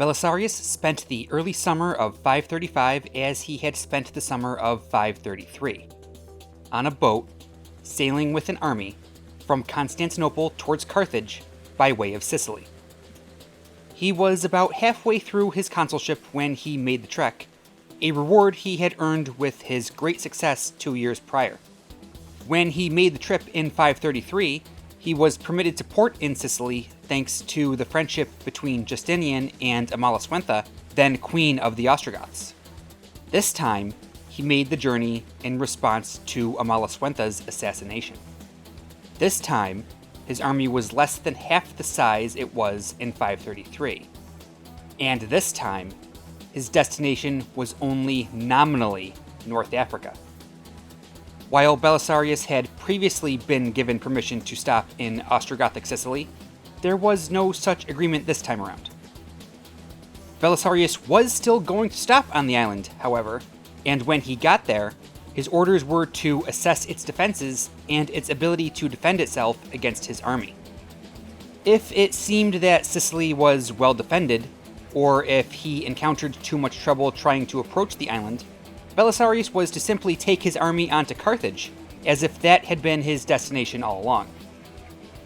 Belisarius spent the early summer of 535 as he had spent the summer of 533, on a boat, sailing with an army from Constantinople towards Carthage by way of Sicily. He was about halfway through his consulship when he made the trek, a reward he had earned with his great success 2 years prior. When he made the trip in 533, he was permitted to port in Sicily thanks to the friendship between Justinian and Amalasuentha, then Queen of the Ostrogoths. This time, he made the journey in response to Amalasuentha's assassination. This time, his army was less than half the size it was in 533. And this time, his destination was only nominally North Africa. While Belisarius had previously been given permission to stop in Ostrogothic Sicily, there was no such agreement this time around. Belisarius was still going to stop on the island, however, and when he got there, his orders were to assess its defenses and its ability to defend itself against his army. If it seemed that Sicily was well defended, or if he encountered too much trouble trying to approach the island, Belisarius was to simply take his army onto Carthage, as if that had been his destination all along.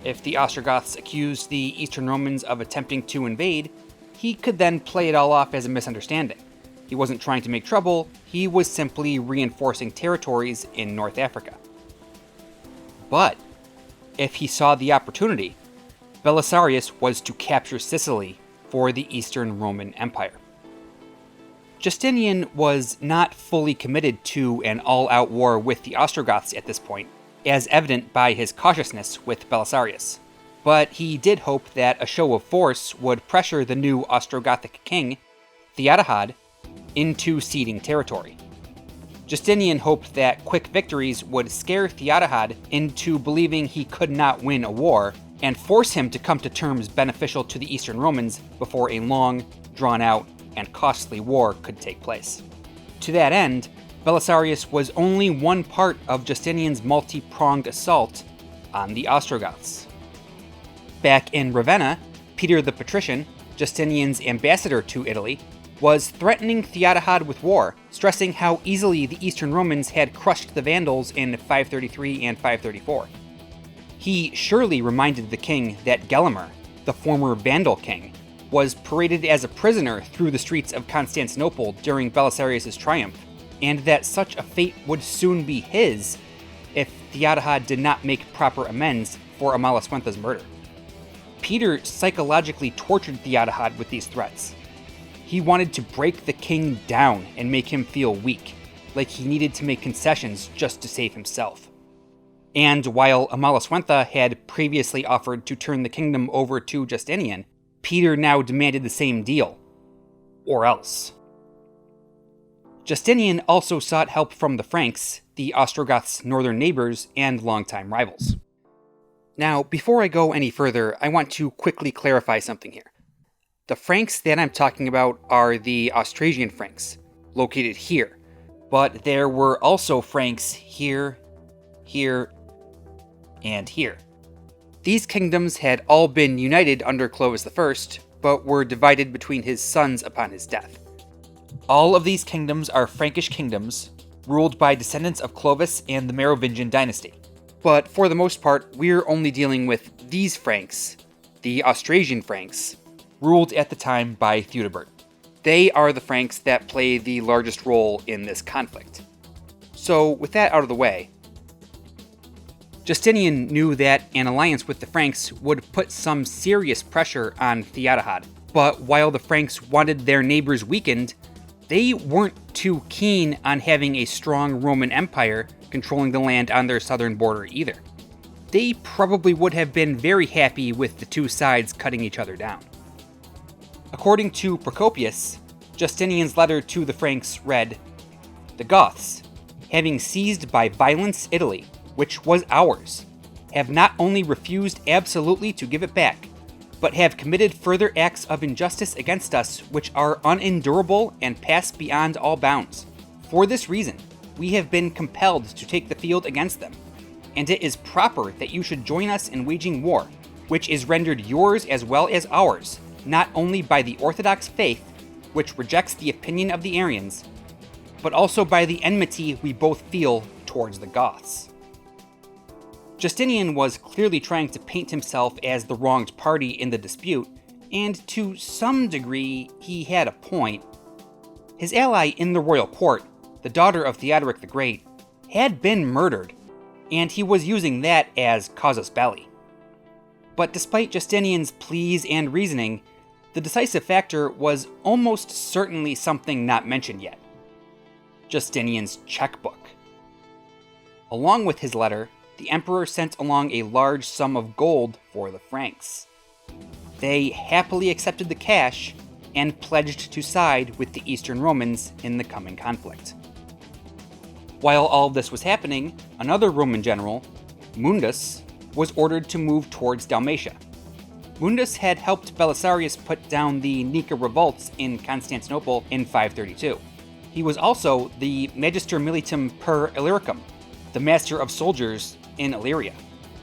If the Ostrogoths accused the Eastern Romans of attempting to invade, he could then play it all off as a misunderstanding. He wasn't trying to make trouble, he was simply reinforcing territories in North Africa. But, if he saw the opportunity, Belisarius was to capture Sicily for the Eastern Roman Empire. Justinian was not fully committed to an all-out war with the Ostrogoths at this point, as evident by his cautiousness with Belisarius. But he did hope that a show of force would pressure the new Ostrogothic king, Theodahad, into ceding territory. Justinian hoped that quick victories would scare Theodahad into believing he could not win a war, and force him to come to terms beneficial to the Eastern Romans before a long, drawn-out, and costly war could take place. To that end, Belisarius was only one part of Justinian's multi-pronged assault on the Ostrogoths. Back in Ravenna, Peter the Patrician, Justinian's ambassador to Italy, was threatening Theodahad with war, stressing how easily the Eastern Romans had crushed the Vandals in 533 and 534. He surely reminded the king that Gelimer, the former Vandal king, was paraded as a prisoner through the streets of Constantinople during Belisarius' triumph, and that such a fate would soon be his if Theodahad did not make proper amends for Amalasuentha's murder. Peter psychologically tortured Theodahad with these threats. He wanted to break the king down and make him feel weak, like he needed to make concessions just to save himself. And while Amalasuentha had previously offered to turn the kingdom over to Justinian, Peter now demanded the same deal. Or else. Justinian also sought help from the Franks, the Ostrogoths' northern neighbors and longtime rivals. Now, before I go any further, I want to quickly clarify something here. The Franks that I'm talking about are the Austrasian Franks, located here, but there were also Franks here, here, and here. These kingdoms had all been united under Clovis I, but were divided between his sons upon his death. All of these kingdoms are Frankish kingdoms, ruled by descendants of Clovis and the Merovingian dynasty. But for the most part, we're only dealing with these Franks, the Austrasian Franks, ruled at the time by Theudebert. They are the Franks that play the largest role in this conflict. So, with that out of the way, Justinian knew that an alliance with the Franks would put some serious pressure on Theodahad, but while the Franks wanted their neighbors weakened, they weren't too keen on having a strong Roman Empire controlling the land on their southern border either. They probably would have been very happy with the two sides cutting each other down. According to Procopius, Justinian's letter to the Franks read, "The Goths, having seized by violence Italy, which was ours, have not only refused absolutely to give it back, but have committed further acts of injustice against us which are unendurable and pass beyond all bounds. For this reason, we have been compelled to take the field against them, and it is proper that you should join us in waging war, which is rendered yours as well as ours, not only by the Orthodox faith, which rejects the opinion of the Arians, but also by the enmity we both feel towards the Goths. Justinian was clearly trying to paint himself as the wronged party in the dispute, and to some degree, he had a point. His ally in the royal court, the daughter of Theodoric the Great, had been murdered, and he was using that as casus belli. But despite Justinian's pleas and reasoning, the decisive factor was almost certainly something not mentioned yet: Justinian's checkbook. Along with his letter, the emperor sent along a large sum of gold for the Franks. They happily accepted the cash and pledged to side with the Eastern Romans in the coming conflict. While all of this was happening, another Roman general, Mundus, was ordered to move towards Dalmatia. Mundus had helped Belisarius put down the Nika revolts in Constantinople in 532. He was also the Magister Militum per Illyricum, the master of soldiers in Illyria.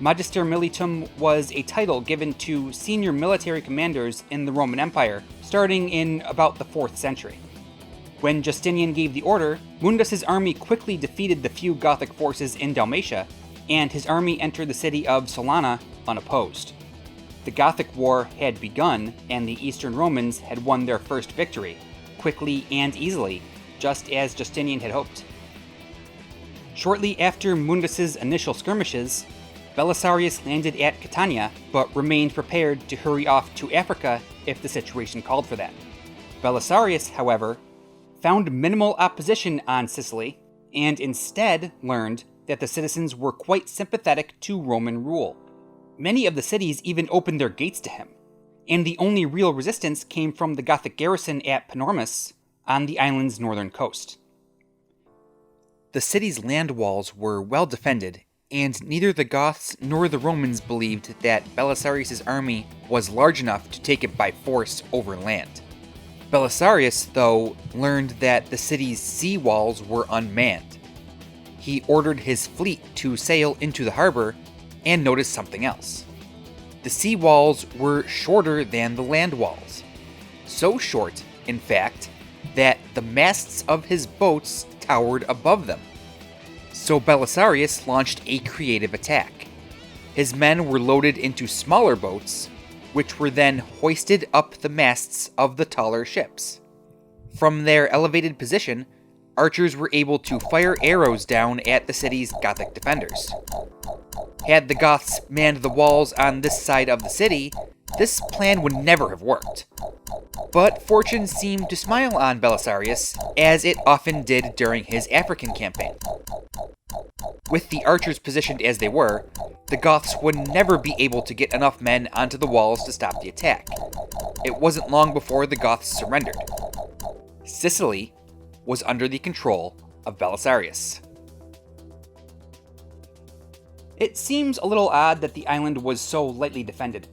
Magister Militum was a title given to senior military commanders in the Roman Empire, starting in about the 4th century. When Justinian gave the order, Mundus's army quickly defeated the few Gothic forces in Dalmatia, and his army entered the city of Salona unopposed. The Gothic War had begun, and the Eastern Romans had won their first victory, quickly and easily, just as Justinian had hoped. Shortly after Mundus's initial skirmishes, Belisarius landed at Catania, but remained prepared to hurry off to Africa if the situation called for that. Belisarius, however, found minimal opposition on Sicily, and instead learned that the citizens were quite sympathetic to Roman rule. Many of the cities even opened their gates to him, and the only real resistance came from the Gothic garrison at Panormis on the island's northern coast. The city's land walls were well defended, and neither the Goths nor the Romans believed that Belisarius' army was large enough to take it by force over land. Belisarius, though, learned that the city's sea walls were unmanned. He ordered his fleet to sail into the harbor and noticed something else. The sea walls were shorter than the land walls. So short, in fact, that the masts of his boats towered above them. So Belisarius launched a creative attack. His men were loaded into smaller boats, which were then hoisted up the masts of the taller ships. From their elevated position, archers were able to fire arrows down at the city's Gothic defenders. Had the Goths manned the walls on this side of the city, this plan would never have worked. But fortune seemed to smile on Belisarius, as it often did during his African campaign. With the archers positioned as they were, the Goths would never be able to get enough men onto the walls to stop the attack. It wasn't long before the Goths surrendered. Sicily was under the control of Belisarius. It seems a little odd that the island was so lightly defended.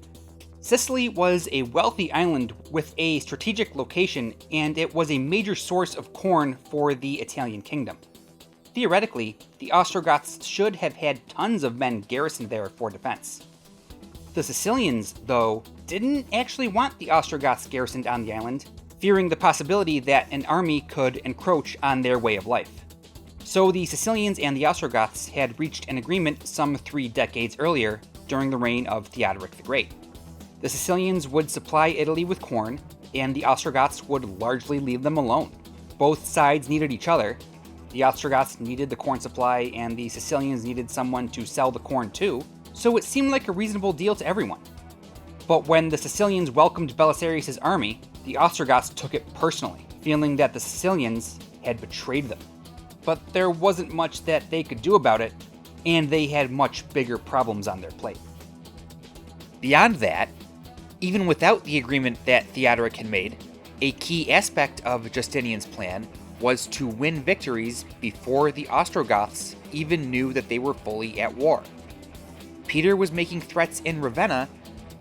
Sicily was a wealthy island with a strategic location, and it was a major source of corn for the Italian kingdom. Theoretically, the Ostrogoths should have had tons of men garrisoned there for defense. The Sicilians, though, didn't actually want the Ostrogoths garrisoned on the island, fearing the possibility that an army could encroach on their way of life. So the Sicilians and the Ostrogoths had reached an agreement some 3 decades earlier, during the reign of Theodoric the Great. The Sicilians would supply Italy with corn, and the Ostrogoths would largely leave them alone. Both sides needed each other. The Ostrogoths needed the corn supply, and the Sicilians needed someone to sell the corn to, so it seemed like a reasonable deal to everyone. But when the Sicilians welcomed Belisarius' army, the Ostrogoths took it personally, feeling that the Sicilians had betrayed them. But there wasn't much that they could do about it, and they had much bigger problems on their plate. Beyond that, even without the agreement that Theodoric had made, a key aspect of Justinian's plan was to win victories before the Ostrogoths even knew that they were fully at war. Peter was making threats in Ravenna,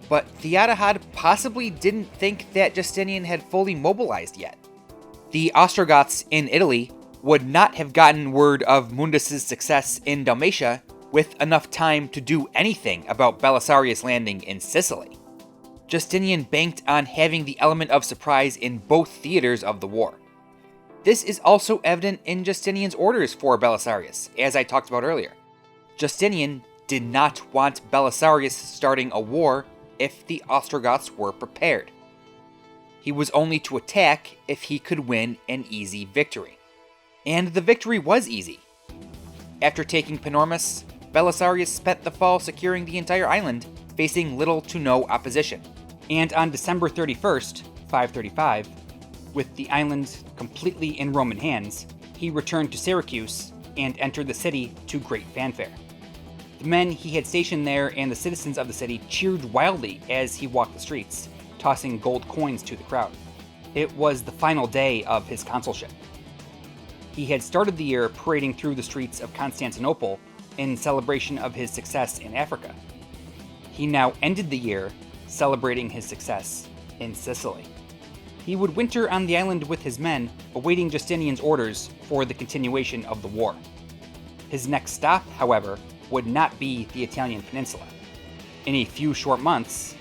but Theodahad possibly didn't think that Justinian had fully mobilized yet. The Ostrogoths in Italy would not have gotten word of Mundus' success in Dalmatia with enough time to do anything about Belisarius landing in Sicily. Justinian banked on having the element of surprise in both theaters of the war. This is also evident in Justinian's orders for Belisarius, as I talked about earlier. Justinian did not want Belisarius starting a war if the Ostrogoths were prepared. He was only to attack if he could win an easy victory. And the victory was easy. After taking Panormis, Belisarius spent the fall securing the entire island, facing little to no opposition. And on December 31st, 535, with the island completely in Roman hands, he returned to Syracuse and entered the city to great fanfare. The men he had stationed there and the citizens of the city cheered wildly as he walked the streets, tossing gold coins to the crowd. It was the final day of his consulship. He had started the year parading through the streets of Constantinople in celebration of his success in Africa. He now ended the year celebrating his success in Sicily. He would winter on the island with his men, awaiting Justinian's orders for the continuation of the war. His next stop, however, would not be the Italian peninsula. In a few short months,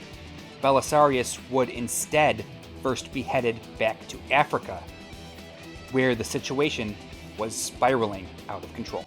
Belisarius would instead first be headed back to Africa, where the situation was spiraling out of control.